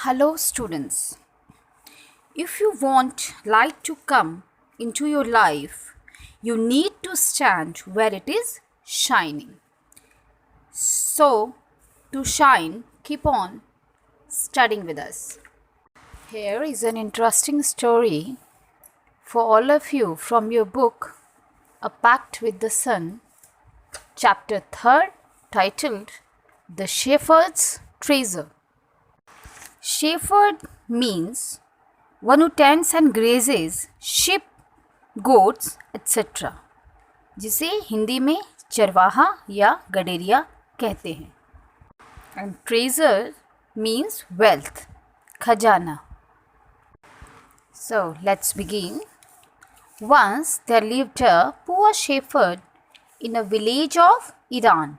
Hello, students. If you want light to come into your life, you need to stand where it is shining. So, to shine, keep on studying with us. Here is an interesting story for all of you from your book, A Pact with the Sun, chapter 3rd, titled The Shepherd's Treasure. Shepherd means one who tends and grazes sheep, goats, etc. जिसे हिंदी में चरवाहा या गडेरिया कहते हैं. And treasure means wealth, खजाना. So let's begin. Once there lived a poor shepherd in a village of Iran.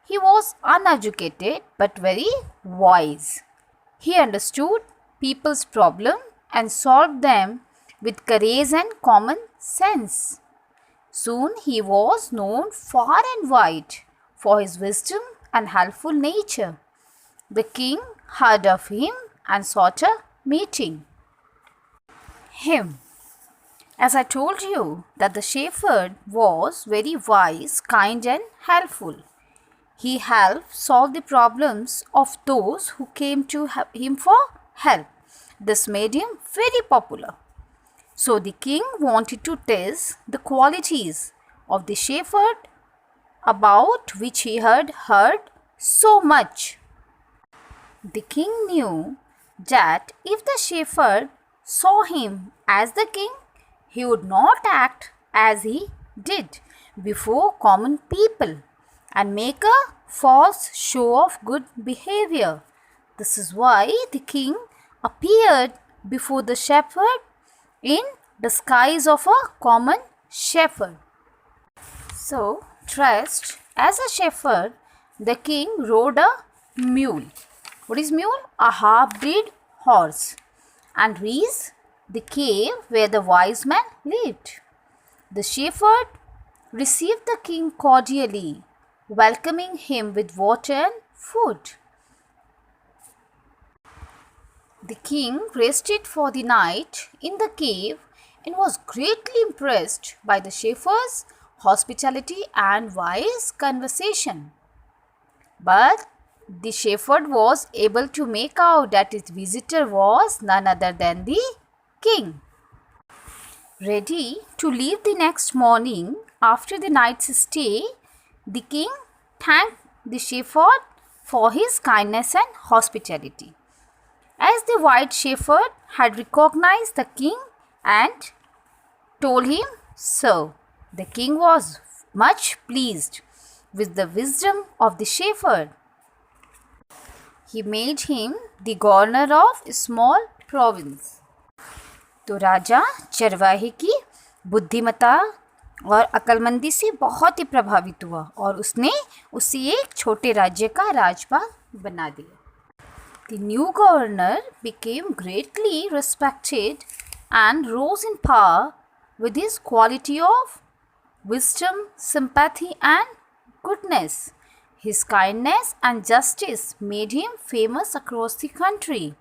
He was uneducated but very wise. He understood people's problems and solved them with courage and common sense. Soon he was known far and wide for his wisdom and helpful nature. The king heard of him and sought a meeting. Him. As I told you that the shepherd was very wise, kind and helpful. He helped solve the problems of those who came to him for help. This made him very popular. So the king wanted to test the qualities of the shepherd about which he had heard so much. The king knew that if the shepherd saw him as the king, he would not act as he did before common people and make a false show of good behavior. This is why the king appeared before the shepherd in disguise of a common shepherd. So, dressed as a shepherd, the king rode a mule. What is mule? A half-breed horse, and reached the cave where the wise man lived. The shepherd received the king cordially, welcoming him with water and food. The king rested for the night in the cave and was greatly impressed by the shepherd's hospitality and wise conversation. But the shepherd was able to make out that his visitor was none other than the king. Ready to leave the next morning after the night's stay, the king thanked the shepherd for his kindness and hospitality. As the white shepherd had recognized the king and told him so, the king was much pleased with the wisdom of the shepherd. He made him the governor of a small province. तो राजा चरवाहे की बुद्धिमत्ता और अक्लमंदी से बहुत ही प्रभावित हुआ और उसने उसे एक छोटे राज्य का राजपाल बना दिया. The new governor became greatly respected and rose in power with his quality of wisdom, sympathy and goodness. His kindness and justice made him famous across the country.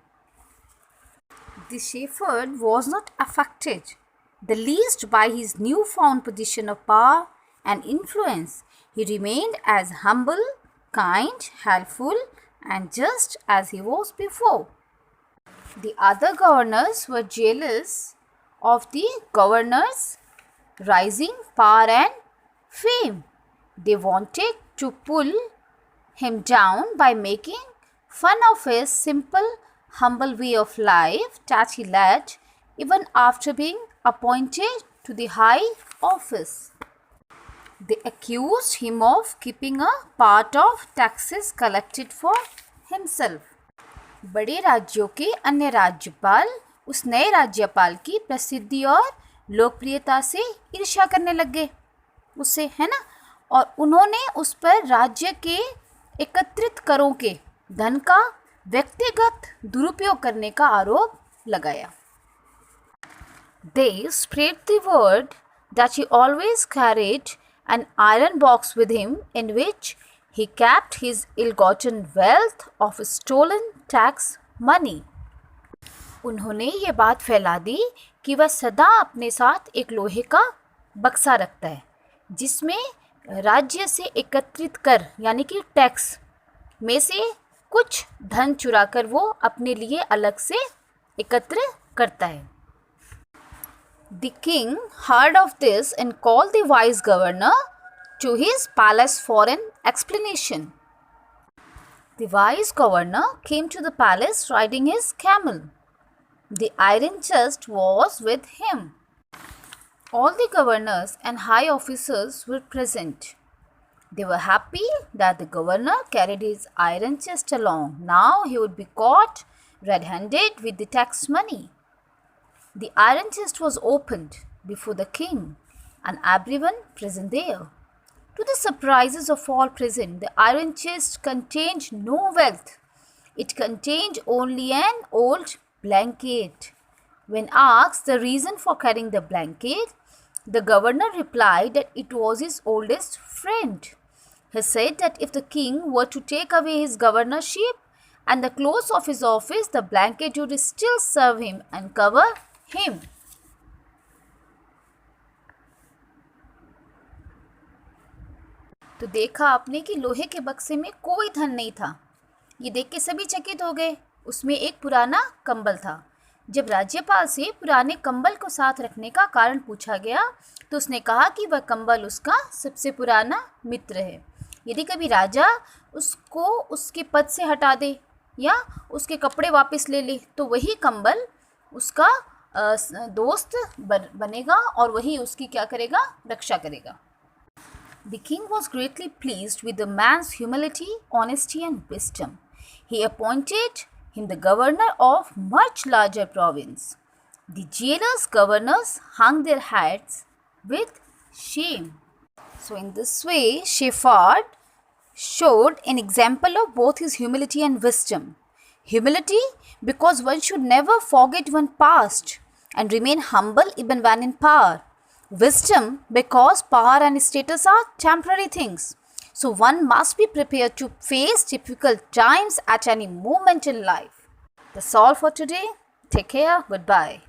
The shepherd was not affected the least by his newfound position of power and influence. He remained as humble, kind, helpful, and just as he was before. The other governors were jealous of the governor's rising power and fame. They wanted to pull him down by making fun of his simple, humble way of life that he led even after being appointed to the high office. They accused him of keeping a part of taxes collected for himself. बड़े राज्यों के अन्य राज्यपाल उस नए राज्यपाल की प्रसिद्धि और लोकप्रियता से ईर्ष्या करने लगे उससे, है ना, और उन्होंने उस पर राज्य के एकत्रित करों के धन का व्यक्तिगत दुरुपयोग करने का आरोप लगाया. They spread the word that he always carried an iron box with him in which he kept his ill-gotten wealth of stolen tax money. उन्होंने ये बात फैला दी कि वह सदा अपने साथ एक लोहे का बक्सा रखता है जिसमें राज्य से एकत्रित कर यानी कि टैक्स में से कुछ धन चुराकर वो अपने लिए अलग से एकत्र करता है. The king heard of this and called the wise governor to his palace for an explanation. The wise governor came to the palace riding his camel. The iron chest was with him. All the governors and high officers were present. They were happy that the governor carried his iron chest along. Now he would be caught red-handed with the tax money. The iron chest was opened before the king and everyone present there. To the surprises of all present, the iron chest contained no wealth. It contained only an old blanket. When asked the reason for carrying the blanket, the governor replied that it was his oldest friend. He said that if the king were to take away his governorship and the clothes of his office, the blanket would still serve him and cover him. तो देखा आपने कि लोहे के बक्से में कोई धन नहीं था. ये देख के सभी चकित हो गए. उसमें एक पुराना कंबल था. जब राज्यपाल से पुराने कंबल को साथ रखने का कारण पूछा गया तो उसने कहा कि वह कंबल उसका सबसे पुराना मित्र है. यदि कभी राजा उसको उसके पद से हटा दे या उसके कपड़े वापस ले ले तो वही कंबल उसका दोस्त बनेगा और वही उसकी क्या करेगा, रक्षा करेगा. The king was greatly pleased with the man's humility, honesty and wisdom. He appointed him the governor of much larger province. The jealous governors hung their heads with shame. So in this way, Shepherd showed an example of both his humility and wisdom. Humility because one should never forget one's past and remain humble even when in power. Wisdom because power and status are temporary things. So one must be prepared to face difficult times at any moment in life. That's all for today. Take care. Goodbye.